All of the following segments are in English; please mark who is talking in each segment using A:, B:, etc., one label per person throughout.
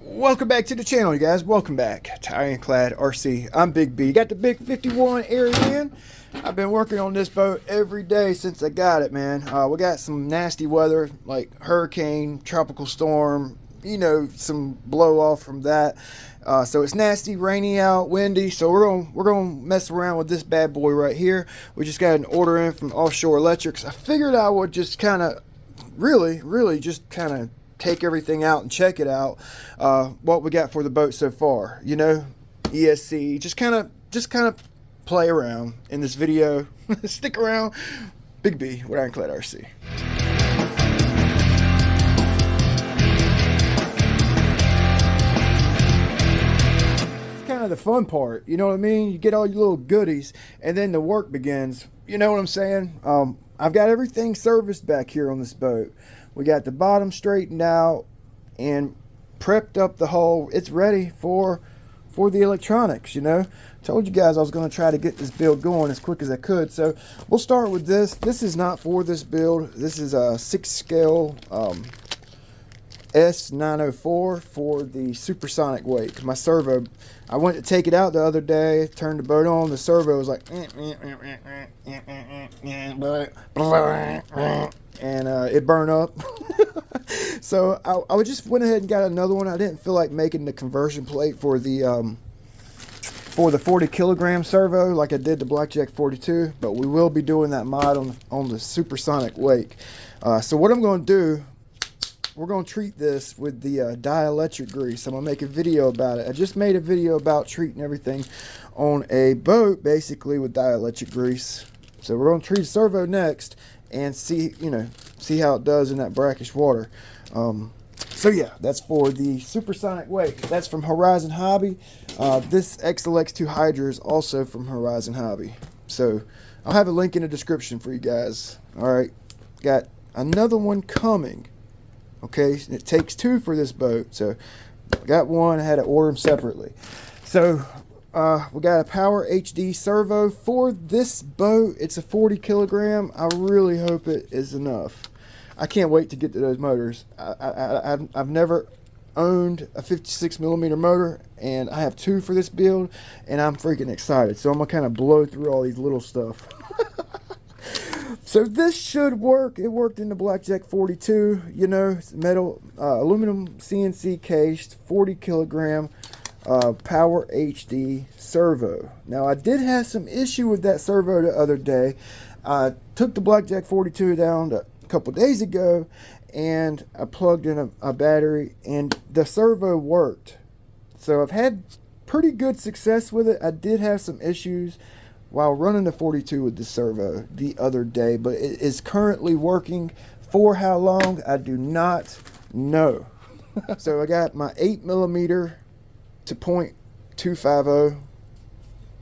A: Welcome back to the channel, you guys. Welcome back to Ironclad RC. I'm Big B. Got the big 51 Ariane. I've been working on this boat every day since I got it, man. We got some nasty weather like hurricane, tropical storm, you know, some blow off from that. So it's nasty, rainy out, windy. So we're gonna mess around with this bad boy right here. We just got an order in from Offshore Electrics. I figured I would just kind of really just kind of take everything out and check it out, what we got for the boat so far, you know, ESC, just kind of play around in this video. Stick around. Big B with Ironclad RC. It's kind of the fun part, you know what I mean? You get all your little goodies and then the work begins, you know what I'm saying? I've got everything serviced back here on this boat. We got the bottom straightened out and prepped up the hull. It's ready for the electronics, you know. Told you guys I was going to try to get this build going as quick as I could. So we'll start with this. This is not for this build. This is a 6 scale S904 for the supersonic wake. My servo, I went to take it out the other day, turned the boat on, the servo was like and it burned up. So I just went ahead and got another one. I didn't feel like making the conversion plate for the 40 kilogram servo like I did the Blackjack 42, but we will be doing that mod on the supersonic wake. So what I'm going to do, we're going to treat this with the dielectric grease. I'm going to make a video about it. I just made a video about treating everything on a boat basically with dielectric grease. So we're going to treat the servo next and see how it does in that brackish water. So yeah, that's for the supersonic wake. That's from Horizon Hobby. This XLX2 Hydra is also from Horizon Hobby. So I'll have a link in the description for you guys. All right, got another one coming. Okay, it takes 2 for this boat. So I got one. I had to order them separately. So we got a Power HD servo for this boat. It's a 40 kilogram. I really hope it is enough. I can't wait to get to those motors. I've never owned a 56 millimeter motor, and I have 2 for this build, and I'm freaking excited. So I'm gonna kind of blow through all these little stuff. So this should work. It worked in the Blackjack 42. You know, it's metal, aluminum CNC cased, 40 kilogram. Power HD servo. Now I did have some issue with that servo the other day. I took the Blackjack 42 down a couple days ago and I plugged in a battery and the servo worked. So I've had pretty good success with it. I did have some issues while running the 42 with the servo the other day, but it is currently working. For how long, I do not know. So I got my 8 millimeter to .250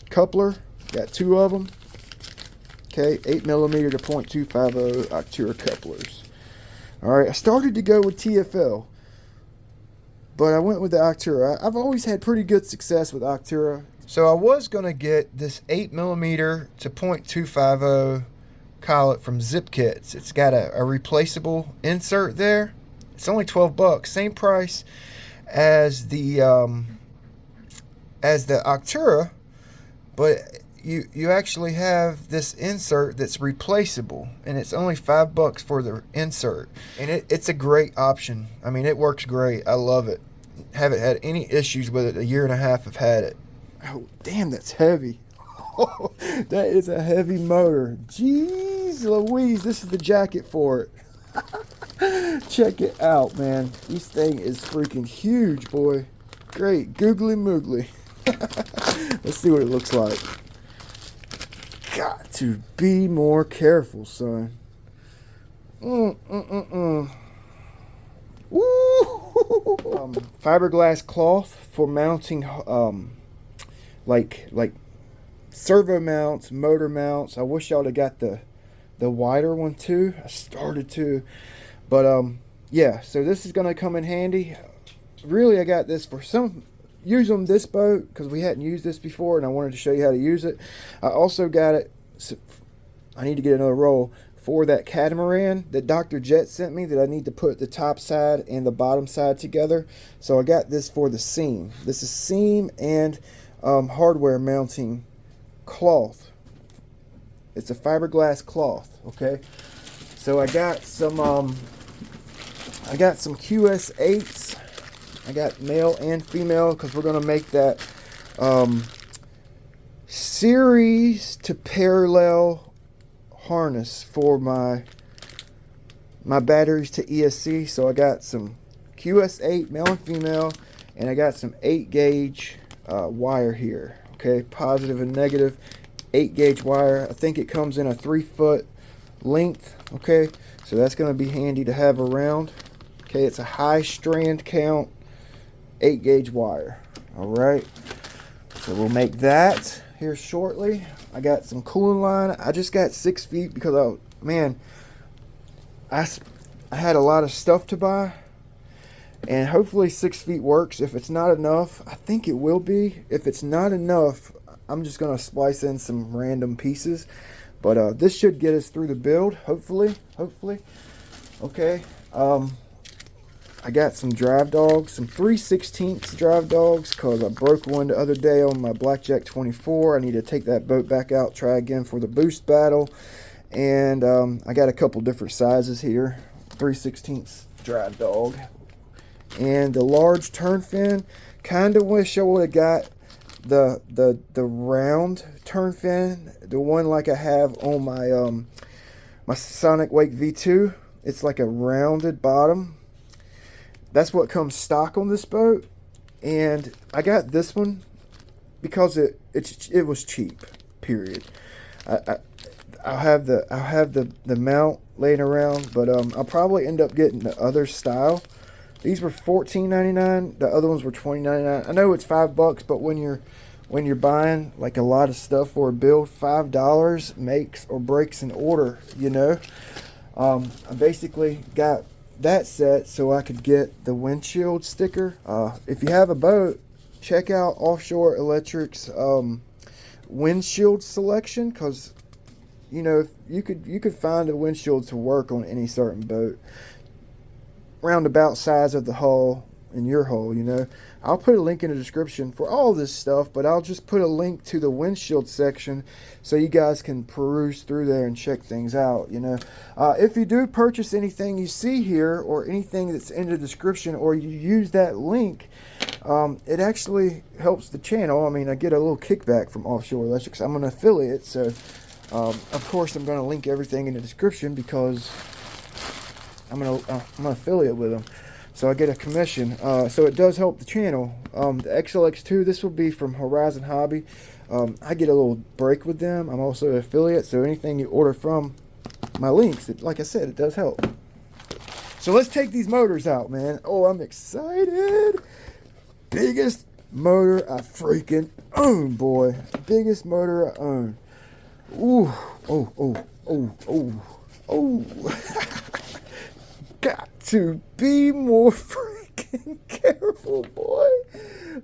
A: coupler. Got 2 of them. Okay, 8 millimeter to .250 ARTR couplers. All right, I started to go with TFL, but I went with the ARTR. I've always had pretty good success with ARTR. So I was gonna get this 8 millimeter to .250 collet from Zip Kits. It's got a replaceable insert there. It's only 12 bucks, same price as the ARTR, but you actually have this insert that's replaceable, and it's only 5 bucks for the insert, and it's a great option. I mean, it works great. I love it. Haven't had any issues with it. A year and a half I've had it. Oh damn, that's heavy. Oh, that is a heavy motor. Jeez Louise, this is the jacket for it. Check it out, man. This thing is freaking huge, boy. Great, googly moogly. Let's see what it looks like. Got to be more careful, son. Woo! Fiberglass cloth for mounting, like servo mounts, motor mounts. I wish y'all had got the wider one too. I started to, but yeah. So this is gonna come in handy. Really, I got this for use on this boat because we hadn't used this before and I wanted to show you how to use it. I also got it, I need to get another roll for that catamaran that Dr. Jet sent me that I need to put the top side and the bottom side together. So I got this for the seam. This is seam and hardware mounting cloth. It's a fiberglass cloth, okay? So I got some QS8s. I got male and female because we're gonna make that series to parallel harness for my batteries to ESC. So I got some QS8 male and female, and I got some 8 gauge wire here. Okay, positive and negative 8 gauge wire. I think it comes in a 3-foot length. Okay, so that's going to be handy to have around. Okay, it's a high strand count 8 gauge wire. All right, so we'll make that here shortly. I got some cooling line. I just got 6 feet because I had a lot of stuff to buy, and hopefully 6 feet works. If it's not enough, I think it will be. If it's not enough, I'm just gonna splice in some random pieces, but this should get us through the build, hopefully. Okay, I got some drive dogs, some 3/16 drive dogs, because I broke one the other day on my Blackjack 24. I need to take that boat back out, try again for the boost battle. And I got a couple different sizes here. 3/16 drive dog. And the large turn fin. Kind of wish I would have got the round turn fin. The one like I have on my my Sonic Wake V2. It's like a rounded bottom. That's what comes stock on this boat, and I got this one because it was cheap. Period. I'll have the mount laying around, but I'll probably end up getting the other style. These were $14.99. The other ones were $20.99. I know it's $5, but when you're buying like a lot of stuff for a build, $5 makes or breaks an order. You know, I basically got that set so I could get the windshield sticker. If you have a boat, check out Offshore Electric's windshield selection, because you know you could find a windshield to work on any certain boat, roundabout size of the hull in your hull. You know, I'll put a link in the description for all this stuff, but I'll just put a link to the windshield section so you guys can peruse through there and check things out. You know, if you do purchase anything you see here or anything that's in the description, or you use that link, it actually helps the channel. I mean, I get a little kickback from Offshore Electrics. I'm an affiliate, so of course I'm going to link everything in the description because I'm an affiliate with them. So I get a commission, so it does help the channel. The XLX2, this will be from Horizon Hobby. I get a little break with them. I'm also an affiliate, so anything you order from my links, like I said, it does help. So let's take these motors out, man. Oh, I'm excited. Biggest motor I freaking own, boy. Biggest motor I own. Ooh, oh. Got to be more freaking careful, boy.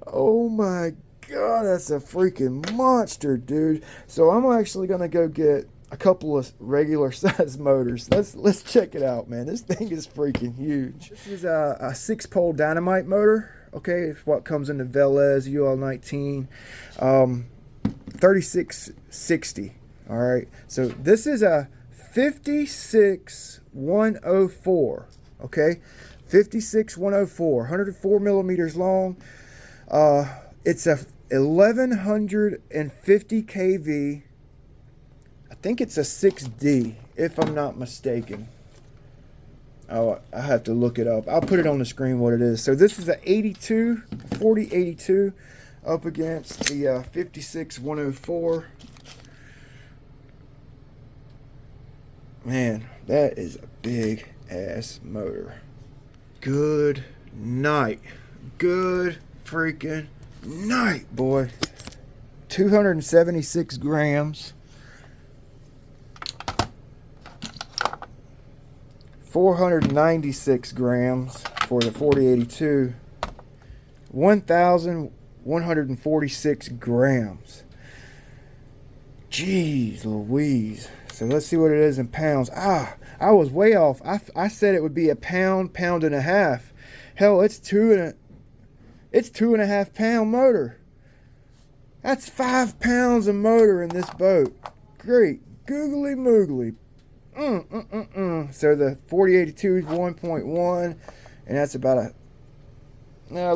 A: Oh my god, that's a freaking monster, dude. So I'm actually gonna go get a couple of regular size motors. Let's check it out, man. This thing is freaking huge. This is a 6-pole dynamite motor. Okay, it's what comes in the Velez UL19 3660. All right, so this is a 56104. Okay, 56104, 104 millimeters long. It's a 1150 kV. I think it's a 6D, if I'm not mistaken. Oh, I have to look it up. I'll put it on the screen what it is. So this is a 4082 up against the 56104. Man, that is a big ass motor. Good night. Good freaking night, boy. 276 grams. 496 grams for the 4082. 1,146 grams. Jeez Louise. So let's see what it is in pounds. I was way off. I said it would be a pound, pound and a half. Hell, it's 2.5 pound motor. That's 5 pounds of motor in this boat. Great googly moogly. So the 4082 is 1.1, and that's about a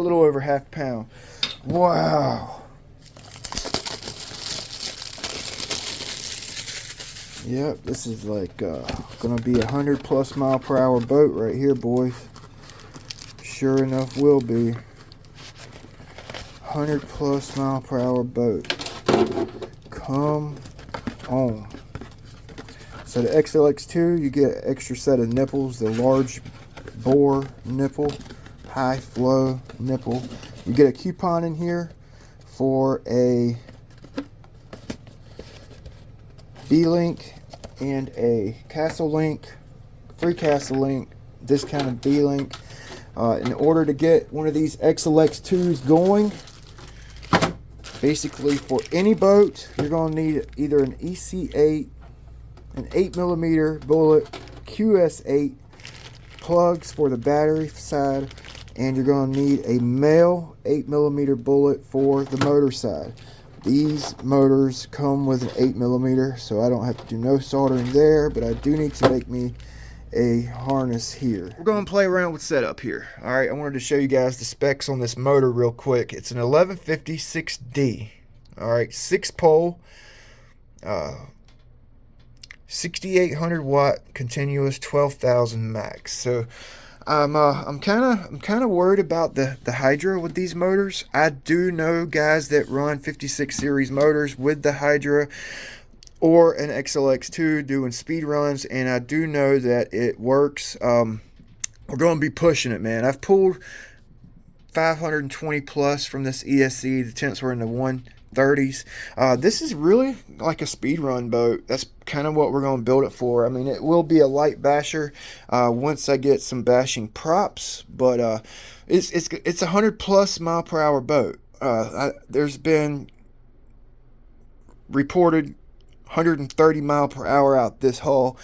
A: little over half pound. Wow. Yep, this is like gonna be 100+ mile per hour boat right here, boys. Sure enough, will be 100+ mile per hour boat. Come on. So the XLX2, you get an extra set of nipples, the large bore nipple, high flow nipple. You get a coupon in here for a B-Link and a Castle Link, free Castle Link, discounted B-Link. In order to get one of these XLX2s going, basically for any boat, you're going to need either an EC8, an 8mm bullet, QS8, plugs for the battery side, and you're going to need a male 8mm bullet for the motor side. These motors come with an 8mm, so I don't have to do no soldering there, but I do need to make me a harness here. We're going to play around with setup here. All right, I wanted to show you guys the specs on this motor real quick. It's an 1156D. All right, 6-pole, 6,800 watt continuous, 12,000 max. So I'm kind of worried about the Hydra with these motors. I do know guys that run 56 series motors with the Hydra or an XLX2 doing speed runs, and I do know that it works. We're going to be pushing it, man. I've pulled 520 plus from this ESC. The temps were in the 130s. This is really like a speed run boat. That's kind of what we're going to build it for. I mean, it will be a light basher once I get some bashing props, but it's a 100+ mile per hour boat. There's been reported 130 mile per hour out this hull,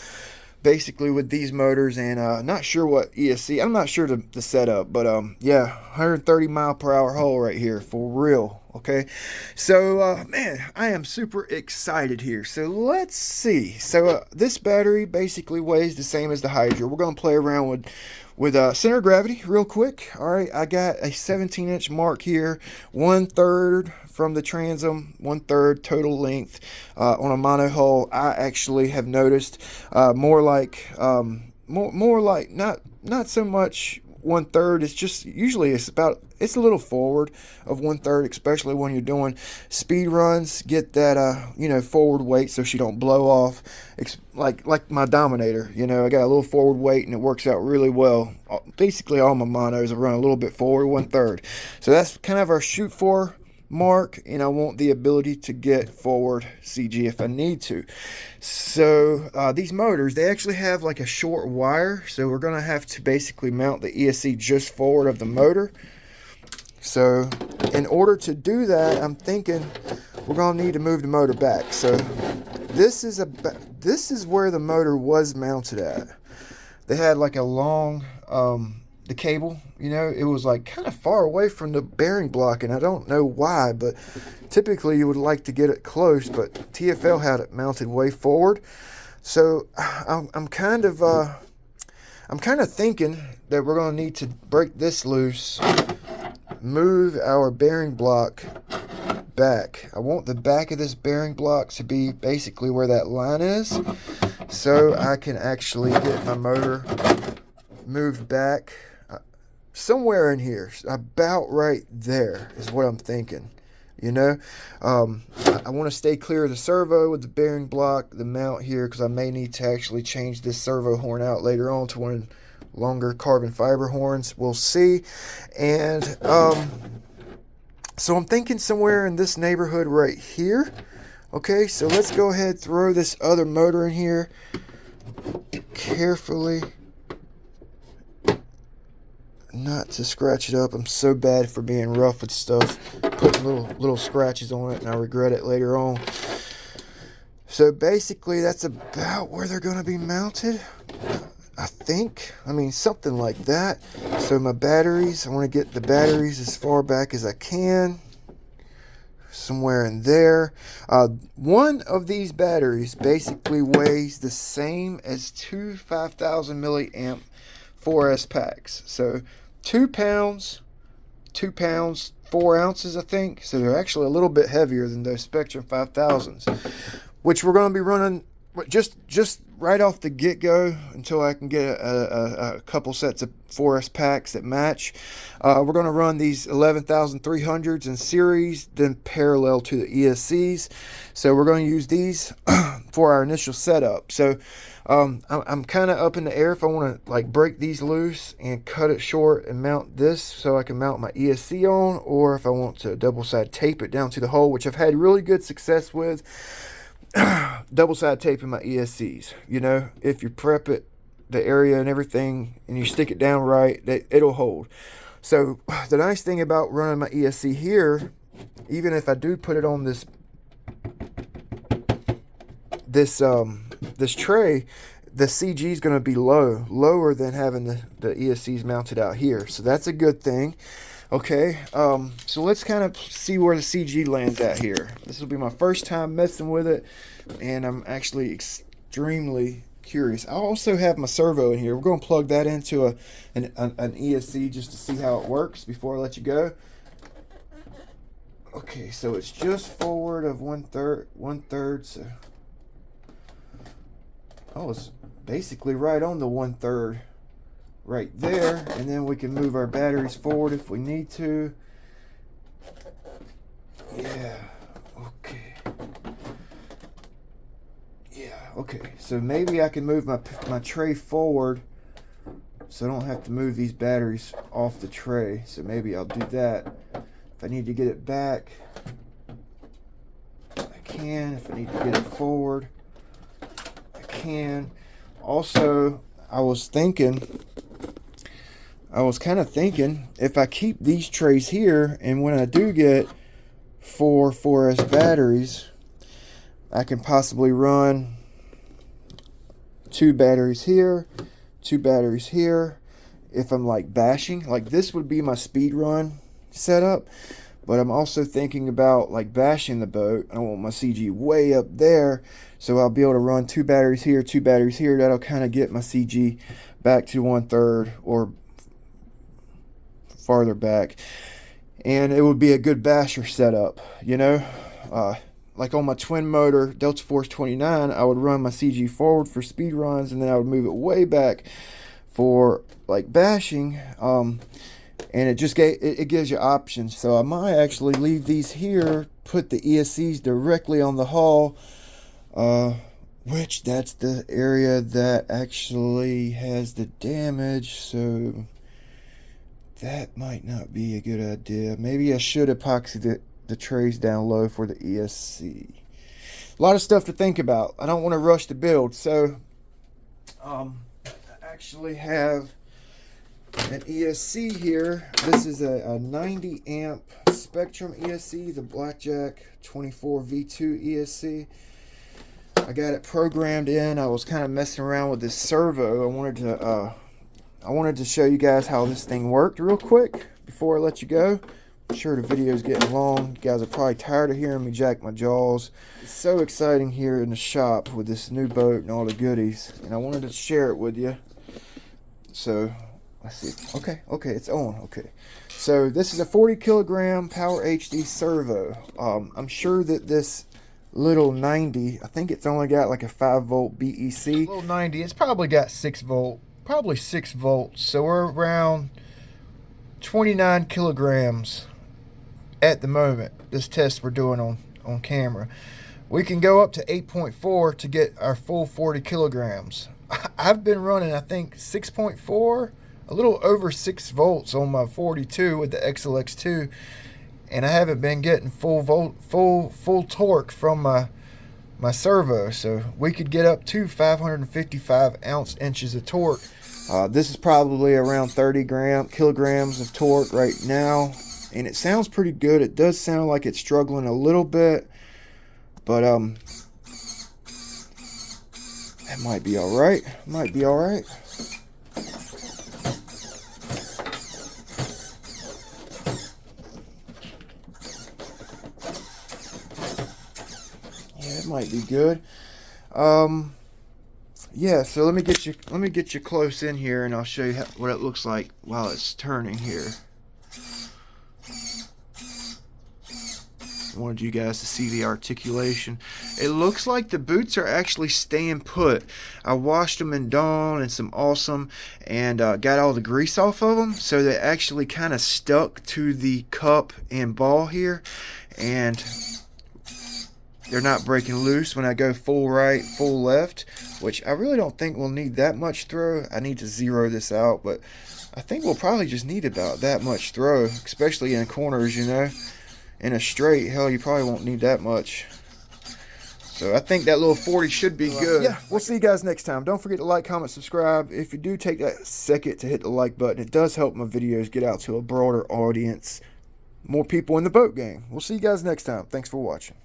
A: basically with these motors, and not sure what ESC, I'm not sure the setup, but yeah, 130 mile per hour hull right here for real. Okay, so man, I am super excited here. So let's see. So this battery basically weighs the same as the Hydra. We're going to play around with center of gravity real quick. All right, I got a 17-inch mark here, 1/3 from the transom, 1/3 total length on a mono hull. I actually have noticed more like not so much 1/3. It's just usually it's a little forward of 1/3, especially when you're doing speed runs. Get that forward weight so she don't blow off. Like my Dominator, I got a little forward weight and it works out really well. Basically all my monos I run a little bit forward, 1/3. So that's kind of our shoot for mark, and I want the ability to get forward CG if I need to. So these motors, they actually have like a short wire, so we're gonna have to basically mount the ESC just forward of the motor. So in order to do that, I'm thinking we're gonna need to move the motor back. So this is where the motor was mounted at. They had like a long the cable, it was like kind of far away from the bearing block, and I don't know why, but typically you would like to get it close, but TFL had it mounted way forward. So I'm kind of thinking that we're going to need to break this loose, move our bearing block back. I want the back of this bearing block to be basically where that line is, so I can actually get my motor moved back somewhere in here, about right there is what I'm thinking. I want to stay clear of the servo with the bearing block, the mount here, because I may need to actually change this servo horn out later on to one longer carbon fiber horns. We'll see. And so I'm thinking somewhere in this neighborhood right here. Okay, so let's go ahead, throw this other motor in here carefully, not to scratch it up. I'm so bad for being rough with stuff, putting little scratches on it, and I regret it later on. So basically that's about where they're going to be mounted, I think. I mean, something like that. So my batteries, I want to get the batteries as far back as I can, somewhere in there. One of these batteries basically weighs the same as two 5,000 milliamp 4S packs. So 2 pounds, 4 ounces, I think. So they're actually a little bit heavier than those Spectrum 5000s, which we're going to be running just right off the get-go until I can get a couple sets of 4S packs that match. We're going to run these 11,300s in series, then parallel to the ESCs. So we're going to use these for our initial setup. So I'm kind of up in the air if I want to like break these loose and cut it short and mount this so I can mount my ESC on, or if I want to double-side tape it down to the hole, which I've had really good success with. Double-side taping my ESCs. You know, if you prep it, the area and everything, and you stick it down right, it'll hold. So the nice thing about running my ESC here, even if I do put it on this tray, the CG is going to be lower than having the ESCs mounted out here. So that's a good thing. Okay, so let's kind of see where the CG lands at here. This will be my first time messing with it, and I'm actually extremely curious. I also have my servo in here. We're going to plug that into an ESC just to see how it works before I let you go. Okay, so it's just forward of one third. So, oh, it's basically right on the 1/3. Right there, and then we can move our batteries forward if we need to. Yeah, okay. Yeah, okay. So maybe I can move my tray forward so I don't have to move these batteries off the tray. So maybe I'll do that. If I need to get it back, I can. If I need to get it forward, I can. Also, I was kind of thinking if I keep these trays here, and when I do get 4 4S batteries, I can possibly run 2 batteries here, 2 batteries here. If I'm like bashing, like this would be my speed run setup, but I'm also thinking about like bashing the boat. I want my CG way up there, so I'll be able to run 2 batteries here, 2 batteries here. That'll kind of get my CG back to 1/3 or farther back, and it would be a good basher setup, you know. Like on my twin motor Delta Force 29, I would run my CG forward for speed runs, and then I would move it way back for like bashing, and it just it gives you options. So I might actually leave these here, put the ESCs directly on the hull, which that's the area that actually has the damage, so that might not be a good idea. Maybe I should epoxy the trays down low for the ESC. A lot of stuff to think about. I don't want to rush the build. So I actually have an ESC here. This is a 90 amp Spectrum ESC, the Blackjack 24 V2 ESC. I got it programmed in. I was kind of messing around with this servo. I wanted to show you guys how this thing worked real quick before I let you go. I'm sure the video is getting long. You guys are probably tired of hearing me jack my jaws. It's so exciting here in the shop with this new boat and all the goodies, and I wanted to share it with you. So let's see. Okay, it's on. Okay, so this is a 40 kilogram Power HD servo. I'm sure that this little 90, I think it's only got like a 5 volt BEC. Little 90, it's probably got 6 volt. Probably 6 volts, so we're around 29 kilograms at the moment. This test we're doing on camera. We can go up to 8.4 to get our full 40 kilograms. I've been running, I think, 6.4, a little over 6 volts on my 42 with the XLX2, and I haven't been getting full torque from my servo, so we could get up to 555 inches of torque. This is probably around 30 kilograms of torque right now, and it sounds pretty good. It does sound like it's struggling a little bit, but It might be all right. Might be all right. Yeah, it might be good. Yeah, so let me get you close in here, and I'll show you what it looks like while it's turning here. I wanted you guys to see the articulation. It looks like the boots are actually staying put. I washed them in Dawn and some Awesome, and got all the grease off of them, so they actually kind of stuck to the cup and ball here, and they're not breaking loose when I go full right, full left, which I really don't think we'll need that much throw. I need to zero this out, but I think we'll probably just need about that much throw, especially in corners, you know. In a straight, hell, you probably won't need that much. So I think that little 40 should be good. Yeah, we'll see you guys next time. Don't forget to like, comment, subscribe. If you do take that second to hit the like button, it does help my videos get out to a broader audience, more people in the boat game. We'll see you guys next time. Thanks for watching.